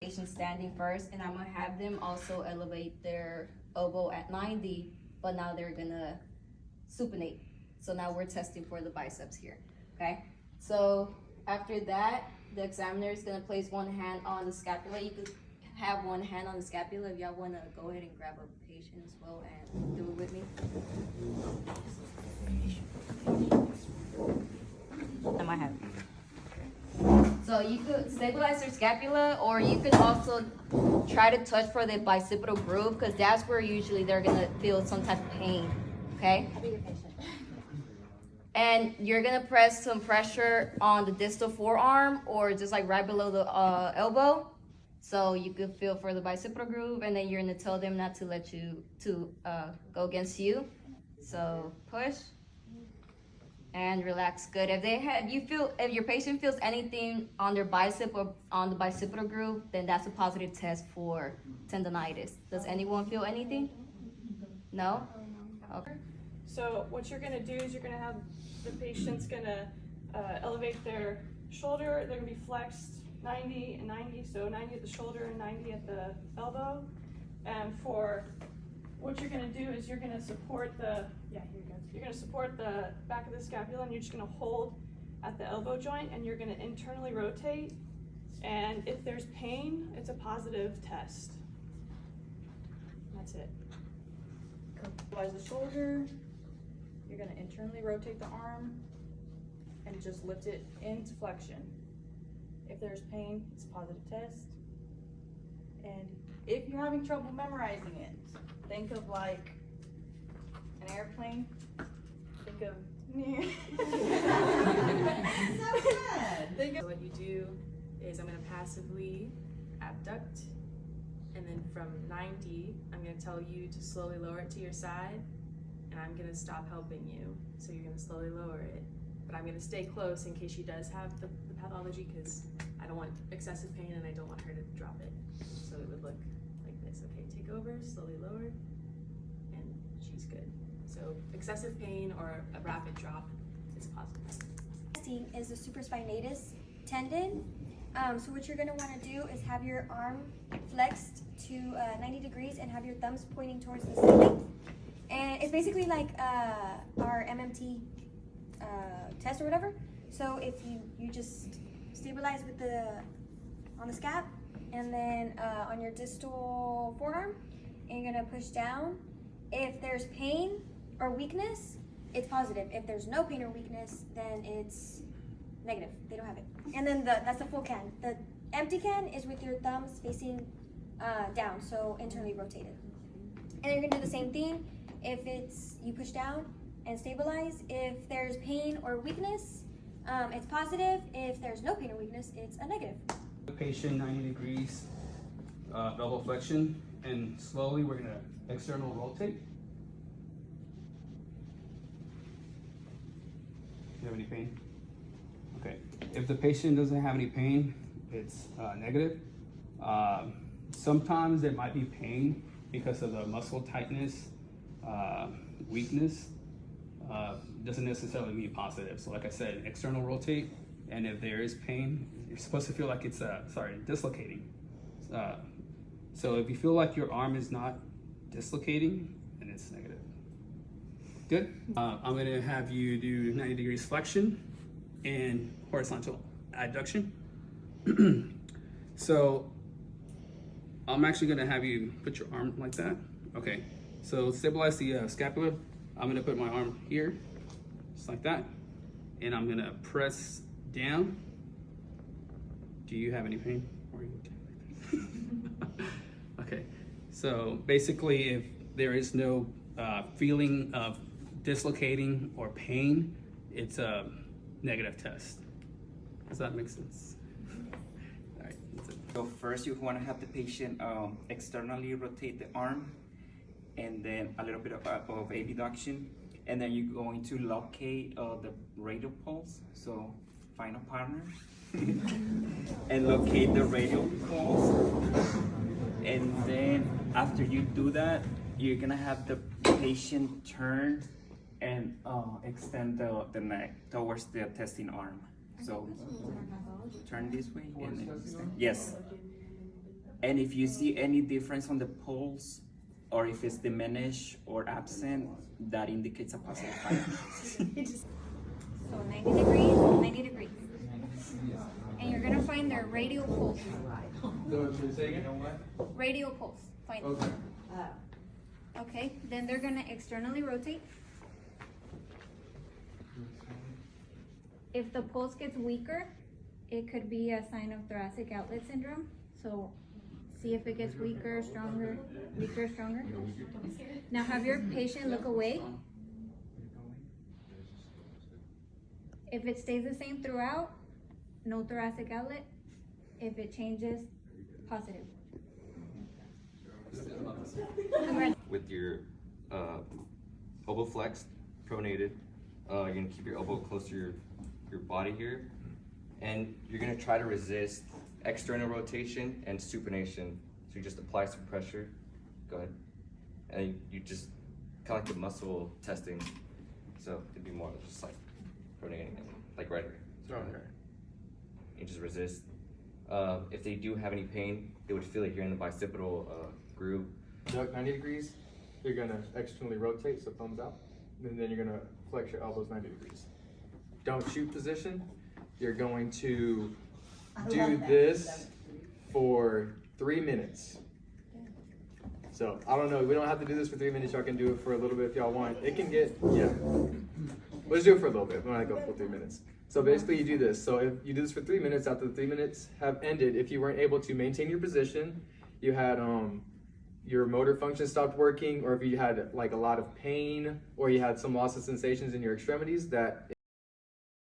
patient standing first, and I'm gonna have them also elevate their elbow at 90, but now they're gonna supinate. So now we're testing for the biceps here, okay? So after that, the examiner is gonna place one hand on the scapula. You could have one hand on the scapula if y'all wanna go ahead and grab a patient as well and do it with me. I might have. So you could stabilize their scapula, or you could also try to touch for the bicipital groove, because that's where usually they're gonna feel some type of pain, okay? I'll be your patient. And you're gonna press some pressure on the distal forearm, or just like right below the elbow, so you could feel for the bicipital groove, and then you're gonna tell them not to let you go against you. So push and relax. Good. If your patient feels anything on their bicep or on the bicipital groove, then that's a positive test for tendonitis. Does anyone feel anything? No? Okay. So what you're gonna do is you're gonna have the patient's gonna elevate their shoulder. They're gonna be flexed 90 and 90, so 90 at the shoulder and 90 at the elbow. And for what you're gonna do is you're gonna support you're gonna support the back of the scapula, and you're just gonna hold at the elbow joint, and you're gonna internally rotate. And if there's pain, it's a positive test. That's it. Stabilize the shoulder. You're gonna internally rotate the arm and just lift it into flexion. If there's pain, it's a positive test. And if you're having trouble memorizing it, think of like an airplane. Think of So what you do is I'm gonna passively abduct, and then from 90, I'm gonna tell you to slowly lower it to your side, and I'm gonna stop helping you. So you're gonna slowly lower it, but I'm gonna stay close in case she does have the pathology, because I don't want excessive pain and I don't want her to drop it. So it would look like this. Okay, take over, slowly lower, and she's good. So excessive pain or a rapid drop is positive. Is the supraspinatus tendon. So what you're gonna wanna do is have your arm flexed to 90 degrees and have your thumbs pointing towards the ceiling. And it's basically like our MMT test or whatever. So if you just stabilize with on the scap, and then on your distal forearm, and you're gonna push down. If there's pain or weakness, it's positive. If there's no pain or weakness, then it's negative. They don't have it. And then that's the full can. The empty can is with your thumbs facing down, so internally rotated. And you're gonna do the same thing. If you push down and stabilize. If there's pain or weakness, it's positive. If there's no pain or weakness, it's a negative. The patient 90 degrees elbow flexion, and slowly we're gonna external rotate. Do you have any pain? Okay. If the patient doesn't have any pain, it's negative. Sometimes there might be pain because of the muscle tightness, weakness. Doesn't necessarily mean positive. So like I said, external rotate, and if there is pain, you're supposed to feel like it's dislocating. So if you feel like your arm is not dislocating, then it's negative. Good. I'm gonna have you do 90 degrees flexion and horizontal adduction. So I'm actually gonna have you put your arm like that. Okay, so stabilize the scapula. I'm gonna put my arm here, just like that. And I'm gonna press down. Do you have any pain? Or are you okay? Okay, so basically if there is no feeling of dislocating or pain, it's a negative test. Does that make sense? All right, that's it. So first you want to have the patient externally rotate the arm, and then a little bit of abduction, and then you're going to locate the radial pulse. So find a partner and locate the radial pulse. And then after you do that, you're gonna have the patient turn and extend the neck towards the testing arm. So turn this way and then extend. Yes. And if you see any difference on the pulse, or if it's diminished or absent, that indicates a positive finding. So 90 degrees, 90 degrees. And you're gonna find their radial pulse. Radial pulse, find it. Okay, then they're gonna externally rotate. If the pulse gets weaker, it could be a sign of thoracic outlet syndrome. So see if it gets weaker, stronger, weaker, stronger. Now have your patient look away. If it stays the same throughout, no thoracic outlet. If it changes, positive. With your elbow flexed, pronated, you're gonna keep your elbow close to your body here, and you're gonna try to resist external rotation and supination. So you just apply some pressure. Go ahead, and you just kind of like the muscle testing. So it'd be more just like pronating, like right here. So Okay. you just resist. If they do have any pain, they would feel it here in the bicipital groove. Duck 90 degrees, you're gonna externally rotate, so thumbs out, and then you're gonna flex your elbows 90 degrees. Don't shoot position, you're going to do this for 3 minutes. So, I don't know, we don't have to do this for 3 minutes, y'all can do it for a little bit if y'all want. It can get, yeah. Let's do it for a little bit, we don't have to go for 3 minutes. So basically you do this, so if you do this for 3 minutes, after the 3 minutes have ended, if you weren't able to maintain your position, you had your motor function stopped working, or if you had like a lot of pain, or you had some loss of sensations in your extremities, that